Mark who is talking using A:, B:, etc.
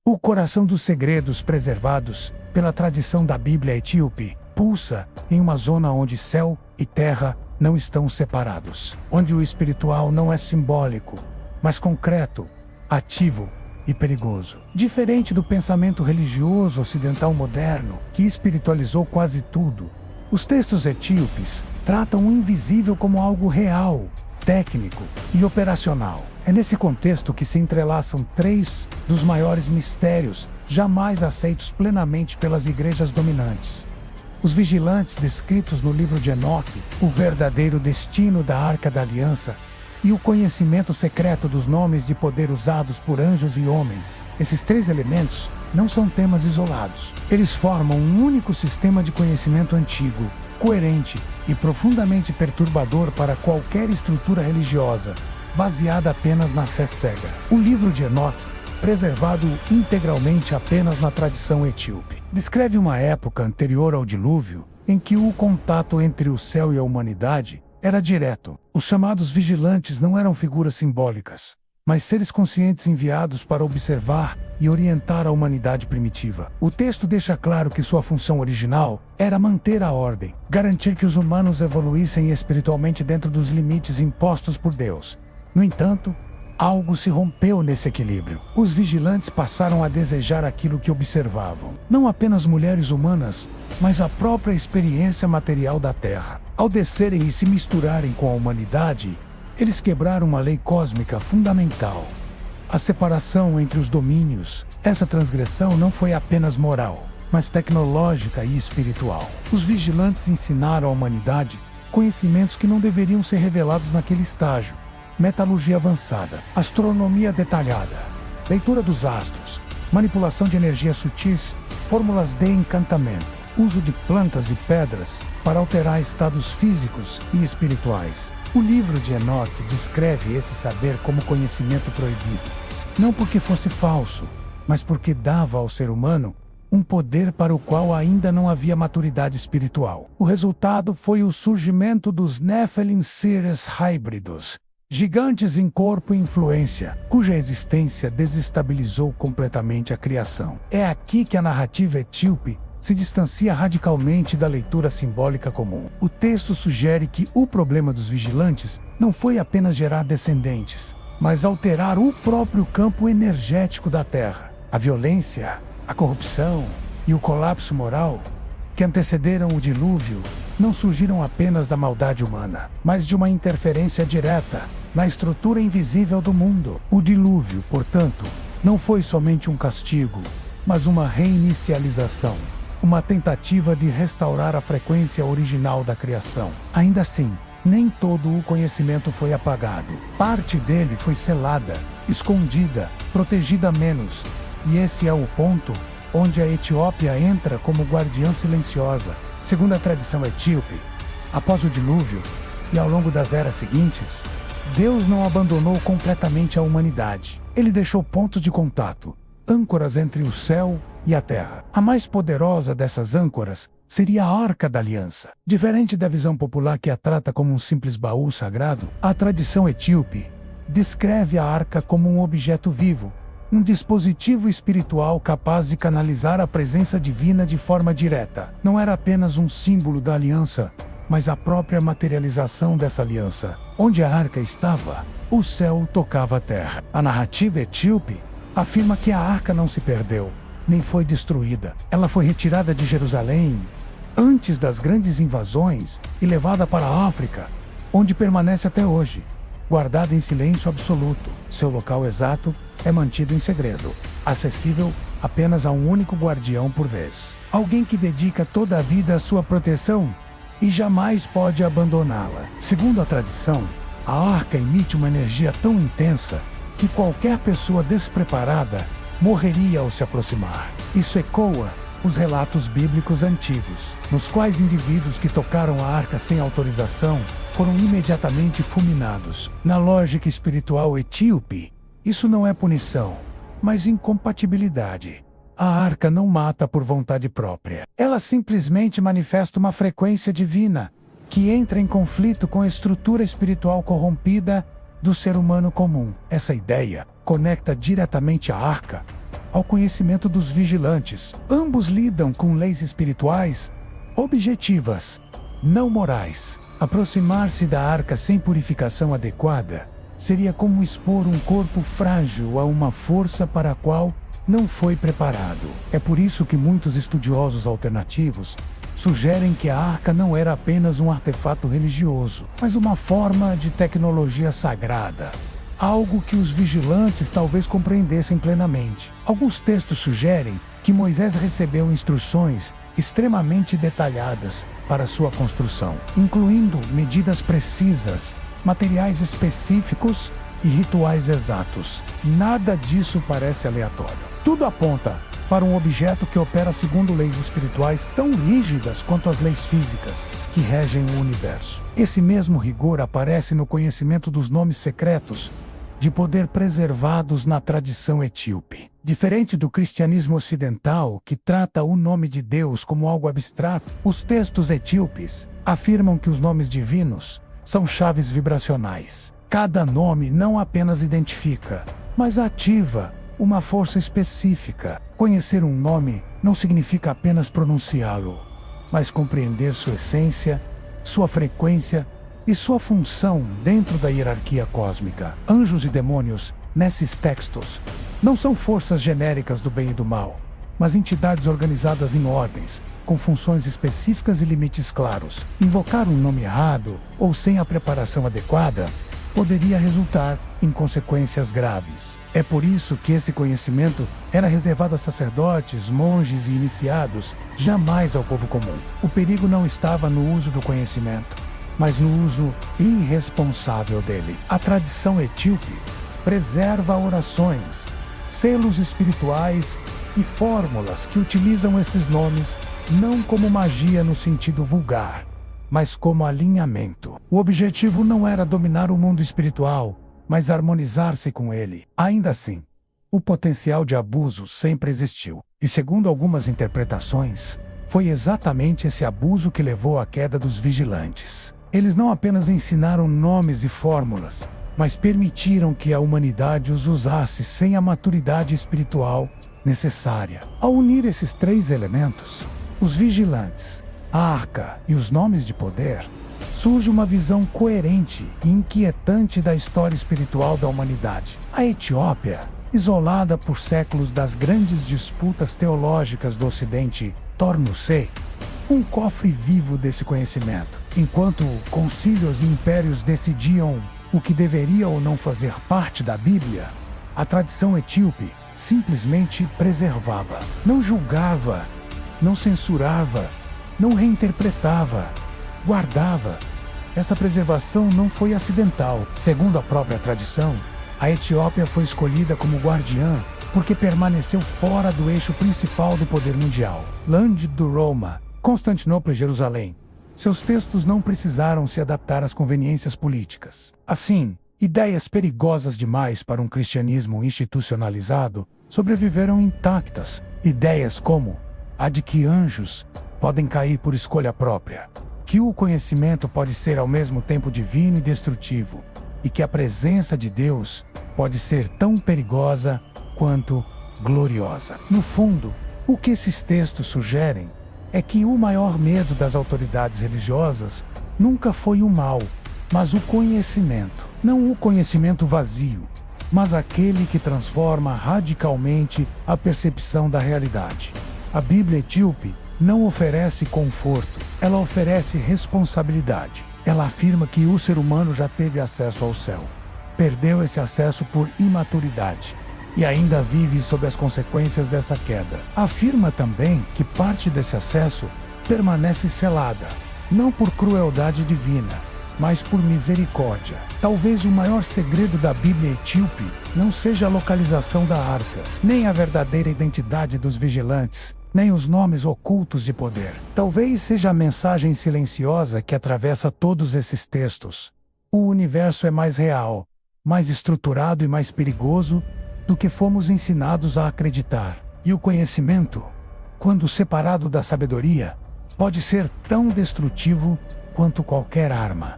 A: O coração dos segredos preservados pela tradição da Bíblia etíope pulsa em uma zona onde céu e terra não estão separados, onde o espiritual não é simbólico, mas concreto, ativo e perigoso. Diferente do pensamento religioso ocidental moderno, que espiritualizou quase tudo, os textos etíopes tratam o invisível como algo real, técnico e operacional. É nesse contexto que se entrelaçam três dos maiores mistérios jamais aceitos plenamente pelas igrejas dominantes. Os vigilantes descritos no livro de Enoque, o verdadeiro destino da Arca da Aliança e o conhecimento secreto dos nomes de poder usados por anjos e homens. Esses três elementos não são temas isolados. Eles formam um único sistema de conhecimento antigo, coerente e profundamente perturbador para qualquer estrutura religiosa, baseada apenas na fé cega. O livro de Enoque, preservado integralmente apenas na tradição etíope, descreve uma época anterior ao dilúvio, em que o contato entre o céu e a humanidade era direto. Os chamados vigilantes não eram figuras simbólicas, mas seres conscientes enviados para observar e orientar a humanidade primitiva. O texto deixa claro que sua função original era manter a ordem, garantir que os humanos evoluíssem espiritualmente dentro dos limites impostos por Deus. No entanto, algo se rompeu nesse equilíbrio. Os vigilantes passaram a desejar aquilo que observavam. Não apenas mulheres humanas, mas a própria experiência material da Terra. Ao descerem e se misturarem com a humanidade, eles quebraram uma lei cósmica fundamental: a separação entre os domínios. Essa transgressão não foi apenas moral, mas tecnológica e espiritual. Os vigilantes ensinaram à humanidade conhecimentos que não deveriam ser revelados naquele estágio: metalurgia avançada, astronomia detalhada, leitura dos astros, manipulação de energias sutis, fórmulas de encantamento, uso de plantas e pedras para alterar estados físicos e espirituais. O livro de Enoque descreve esse saber como conhecimento proibido, não porque fosse falso, mas porque dava ao ser humano um poder para o qual ainda não havia maturidade espiritual. O resultado foi o surgimento dos Nephilim seres híbridos, gigantes em corpo e influência, cuja existência desestabilizou completamente a criação. É aqui que a narrativa etíope se distancia radicalmente da leitura simbólica comum. O texto sugere que o problema dos vigilantes não foi apenas gerar descendentes, mas alterar o próprio campo energético da Terra. A violência, a corrupção e o colapso moral que antecederam o dilúvio não surgiram apenas da maldade humana, mas de uma interferência direta na estrutura invisível do mundo. O dilúvio, portanto, não foi somente um castigo, mas uma reinicialização, uma tentativa de restaurar a frequência original da criação. Ainda assim, nem todo o conhecimento foi apagado. Parte dele foi selada, escondida, protegida menos. E esse é o ponto onde a Etiópia entra como guardiã silenciosa. Segundo a tradição etíope, após o dilúvio e ao longo das eras seguintes, Deus não abandonou completamente a humanidade. Ele deixou pontos de contato, âncoras entre o céu e a terra. A mais poderosa dessas âncoras seria a Arca da Aliança. Diferente da visão popular que a trata como um simples baú sagrado, a tradição etíope descreve a arca como um objeto vivo, um dispositivo espiritual capaz de canalizar a presença divina de forma direta. Não era apenas um símbolo da aliança, mas a própria materialização dessa aliança. Onde a arca estava, o céu tocava a terra. A narrativa etíope afirma que a arca não se perdeu, nem foi destruída. Ela foi retirada de Jerusalém antes das grandes invasões e levada para a África, onde permanece até hoje, guardada em silêncio absoluto. Seu local exato é mantido em segredo, acessível apenas a um único guardião por vez. Alguém que dedica toda a vida à sua proteção e jamais pode abandoná-la. Segundo a tradição, a arca emite uma energia tão intensa que qualquer pessoa despreparada morreria ao se aproximar. Isso ecoa os relatos bíblicos antigos, nos quais indivíduos que tocaram a arca sem autorização foram imediatamente fulminados. Na lógica espiritual etíope, isso não é punição, mas incompatibilidade. A arca não mata por vontade própria. Ela simplesmente manifesta uma frequência divina, que entra em conflito com a estrutura espiritual corrompida do ser humano comum. Essa ideia conecta diretamente a arca ao conhecimento dos vigilantes. Ambos lidam com leis espirituais, objetivas, não morais. Aproximar-se da arca sem purificação adequada seria como expor um corpo frágil a uma força para a qual não foi preparado. É por isso que muitos estudiosos alternativos sugerem que a arca não era apenas um artefato religioso, mas uma forma de tecnologia sagrada. Algo que os vigilantes talvez compreendessem plenamente. Alguns textos sugerem que Moisés recebeu instruções extremamente detalhadas para sua construção, incluindo medidas precisas, materiais específicos e rituais exatos. Nada disso parece aleatório. Tudo aponta para um objeto que opera segundo leis espirituais tão rígidas quanto as leis físicas que regem o universo. Esse mesmo rigor aparece no conhecimento dos nomes secretos de poder preservados na tradição etíope. Diferente do cristianismo ocidental, que trata o nome de Deus como algo abstrato, os textos etíopes afirmam que os nomes divinos são chaves vibracionais. Cada nome não apenas identifica, mas ativa uma força específica. Conhecer um nome não significa apenas pronunciá-lo, mas compreender sua essência, sua frequência e sua função dentro da hierarquia cósmica. Anjos e demônios, nesses textos, não são forças genéricas do bem e do mal, mas entidades organizadas em ordens, com funções específicas e limites claros. Invocar um nome errado ou sem a preparação adequada poderia resultar em consequências graves. É por isso que esse conhecimento era reservado a sacerdotes, monges e iniciados, jamais ao povo comum. O perigo não estava no uso do conhecimento, mas no uso irresponsável dele. A tradição etíope preserva orações, selos espirituais e fórmulas que utilizam esses nomes não como magia no sentido vulgar, mas como alinhamento. O objetivo não era dominar o mundo espiritual, mas harmonizar-se com ele. Ainda assim, o potencial de abuso sempre existiu. E segundo algumas interpretações, foi exatamente esse abuso que levou à queda dos vigilantes. Eles não apenas ensinaram nomes e fórmulas, mas permitiram que a humanidade os usasse sem a maturidade espiritual necessária. Ao unir esses três elementos, os vigilantes, a arca e os nomes de poder, surge uma visão coerente e inquietante da história espiritual da humanidade. A Etiópia, isolada por séculos das grandes disputas teológicas do Ocidente, torna-se um cofre vivo desse conhecimento. Enquanto concílios e impérios decidiam o que deveria ou não fazer parte da Bíblia, a tradição etíope simplesmente preservava, não julgava, não censurava, não reinterpretava, guardava. Essa preservação não foi acidental. Segundo a própria tradição, a Etiópia foi escolhida como guardiã porque permaneceu fora do eixo principal do poder mundial. Lande do Roma, Constantinopla e Jerusalém. Seus textos não precisaram se adaptar às conveniências políticas. Assim, ideias perigosas demais para um cristianismo institucionalizado sobreviveram intactas. Ideias como a de que anjos podem cair por escolha própria, que o conhecimento pode ser ao mesmo tempo divino e destrutivo, e que a presença de Deus pode ser tão perigosa quanto gloriosa. No fundo, o que esses textos sugerem é que o maior medo das autoridades religiosas nunca foi o mal, mas o conhecimento. Não o conhecimento vazio, mas aquele que transforma radicalmente a percepção da realidade. A Bíblia etíope não oferece conforto, ela oferece responsabilidade. Ela afirma que o ser humano já teve acesso ao céu, perdeu esse acesso por imaturidade e ainda vive sob as consequências dessa queda. Afirma também que parte desse acesso permanece selada, não por crueldade divina, mas por misericórdia. Talvez o maior segredo da Bíblia etíope não seja a localização da arca, nem a verdadeira identidade dos vigilantes, nem os nomes ocultos de poder. Talvez seja a mensagem silenciosa que atravessa todos esses textos. O universo é mais real, mais estruturado e mais perigoso do que fomos ensinados a acreditar. E o conhecimento, quando separado da sabedoria, pode ser tão destrutivo quanto qualquer arma.